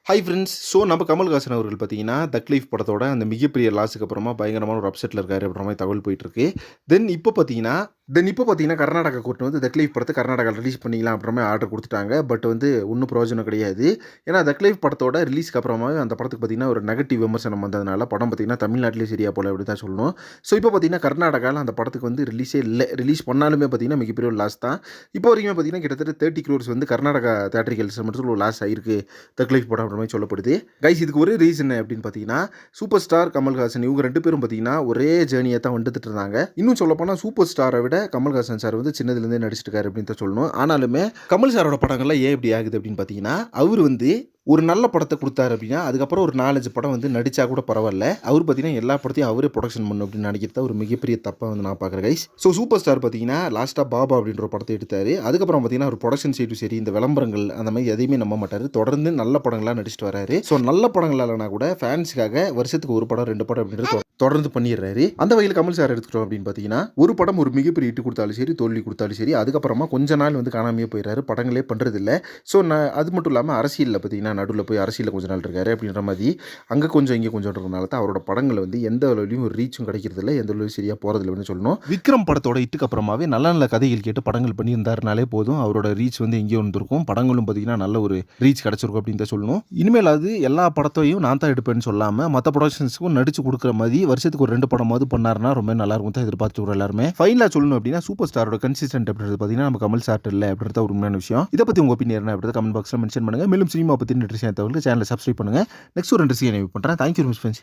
Hi friends. So நம்ம கமல்ஹாசன் அவர்கள் பார்த்தீங்கன்னா, தக் லைஃப் படத்தோட அந்த மிகப்பெரிய லாஸுக்கு அப்புறமா பயங்கரமான ஒரு அப்செட்ல இருக்காரு அப்படின்ற மாரி தகவல் போயிட்டுருக்கு. தென் இப்போ பார்த்தீங்கன்னா கர்நாடகா கோர்ட் வந்து தக் லைஃப் படத்த கர்நாடகால ரிலீஸ் பண்ணிக்கலாம் அப்படின்ற மாரி ஆர்டர் குடுத்துட்டாங்க. பட் வந்து ஒண்ணும் பிரயோஜனம் கிடையாது. ஏன்னா தக் லைஃப் படத்தோட ரிலீஸ்க்கு அப்புறமாவே அந்த படத்துக்கு பார்த்தீங்கன்னா, ஒரு நெகட்டிவ் விமர்சனம் வந்ததுனால படம் பார்த்தீங்கன்னா, தமிழ்நாட்டிலேயே சரியா போல அப்படி தான் சொல்லணும். ஸோ இப்போ பார்த்தீங்கன்னா, கர்நாடகால அந்த படத்துக்கு வந்து ரிலீஸே இல்ல. ரிலீஸ் பண்ணாலுமே பார்த்தீங்கன்னா, மிகப்பெரிய ஒரு லாஸ் தான். இப்போ வரைக்குமே பார்த்தீங்கன்னா, கிட்டத்தட்ட 30 crores வந்து கர்நாடகா தியேட்ரிக்கல்ஸ்ல மட்டும் ஒரு லாஸ் ஆயிருக்கு. தக் லைஃப் படம் அப்படின்ற மாரி சொல்லப்படுது. கைஸ் இதுக்கு ஒரே ரீசன் அப்படின்னு பார்த்தீங்கன்னா, சூப்பர் ஸ்டார் கமல்ஹாசன் இவங்க 2 பேரும் பார்த்தீங்கன்னா, ஒரே ஜேர்னிய தான் வந்துட்டு இருந்தாங்க. இன்னும் சொல்லப்போனா சூப்பர் ஸ்டார விட கமல்ஹாசன் சார் வந்து சின்னதுலேருந்தே நடிச்சிட்டு இருக்காரு அப்படின்னு தான் சொல்லணும். ஆனாலுமே கமல் சாரோட படங்கள்லாம் ஏன் இப்படி ஆகுது அப்படின்னு பார்த்தீங்கன்னா, அவரு வந்து ஒரு நல்ல படத்த குடுத்தாரு அப்படின்னா, அதுக்கப்புறம் ஒரு 4, 5 படம் வந்து நடிச்சா கூட பரவால்ல. அவரு பார்த்தீங்கன்னா, எல்லா படத்தையும் அவரே புரொடக்ஷன் பண்ணணும் அப்படின்னு நினைக்கிறது ஒரு மிகப்பெரிய தப்பா வந்து நான் பார்க்குறேன் கைஸ். ஸோ சூப்பர் ஸ்டார் பார்த்தீங்கன்னா, லாஸ்ட்டா பாபா அப்படின்ற ஒரு படத்த எடுத்தாரு. அதுக்கப்புறம் பார்த்தீங்கன்னா, ஒரு புரொடக்ஷன் சைடும் சரி, இந்த விளம்பரங்கள் அந்த மாரி எதையுமே நம்ப மாட்டாரு. தொடர்ந்து நல்ல படங்களா நடிச்சிட்டு வராரு. ஸோ நல்ல படங்கள் இல்லனா கூட ஃபேன்ஸ்க்காக வருஷத்துக்கு 1 படம், 2 படம் அப்படின்றது தொடர்ந்து பண்ணிடுறாரு. அந்த வகையில் கமல் சார் எடுத்துக்கிட்டோம் அப்படின்னு பார்த்தீங்கன்னா, ஒரு படம் ஒரு மிகப்பெரிய ஹிட் குடுத்தாலும் சரி, தோல்வி குடுத்தாலும் சரி, அதுக்கப்புறமா கொஞ்ச நாள் வந்து காணாமயே போயிறாரு. படங்களே பண்றதில்ல. ஸோ அது மட்டும் இல்லாம அரசியல்ல பார்த்தீங்கன்னா, நடுவுல போய் அரசியல்ல கொஞ்ச நாள் இருக்காரு அப்படின்ற மாரி அங்க கொஞ்சம், இங்க கொஞ்சம்ன்றதுனால தான் அவரோட படங்கள் வந்து எந்த அளவுலயும் ஒரு ரீச்சும் கிடைக்கிறதில்ல. எந்த அளவுலயும் சரியா போறதில்லன்னு சொல்லணும். விக்ரம் படத்தோட ஹிட்டுக்கு அப்புறமாவே நல்ல நல்ல கதைகள் கேட்டு படங்கள் பண்ணியிருந்தாருனாலே போதும். அவரோட ரீச் வந்து எங்கேயோ இருந்திருக்கும். படங்களும் பார்த்தீங்கன்னா, நல்ல ஒரு ரீச் கிடைச்சிருக்கும் அப்படின்னு தான் சொல்லணும். இனிமேலாவது எல்லா படத்தையும் நான் தான் எடுப்பேன்னு சொல்லாம, மத்த புரொடக்ஷன்ஸ்க்கும் நடிச்சு குடுக்குற மாரி வருஷத்துக்கு ஒரு 2 படமாவது பண்ணாருன்னா ரொம்ப நல்லா இருக்கும் தான் எதிர்பார்த்துக்கிறோம் எல்லாருமே. ஃபைனலா சொல்லணும் அப்படின்னா, சூப்பர் ஸ்டாரோட கன்சிஸ்டன்ட் அப்படின்றது பார்த்தீங்கன்னா, நம்ம கமல் சார்ட்ட இல்ல அப்படின்றது ஒரு உண்மையான விஷயம். இத பத்தி உங்க ஒப்பீனியன் என்ன அப்படின்றத கமெண்ட் பாக்ஸ்ல மென்ஷன் பண்ணுங்க. மேலும் சினிமா பத்தி இன்ட்ரெஸ்டிங்கான தகவலுக்கு சேனலை சப்ஸ்கிரைப் பண்ணுங்க. நெக்ஸ்ட் ஒரு இன்ட்ரெஸ்டிங்கான வீடியோ பண்றேன். Thank you very much friends.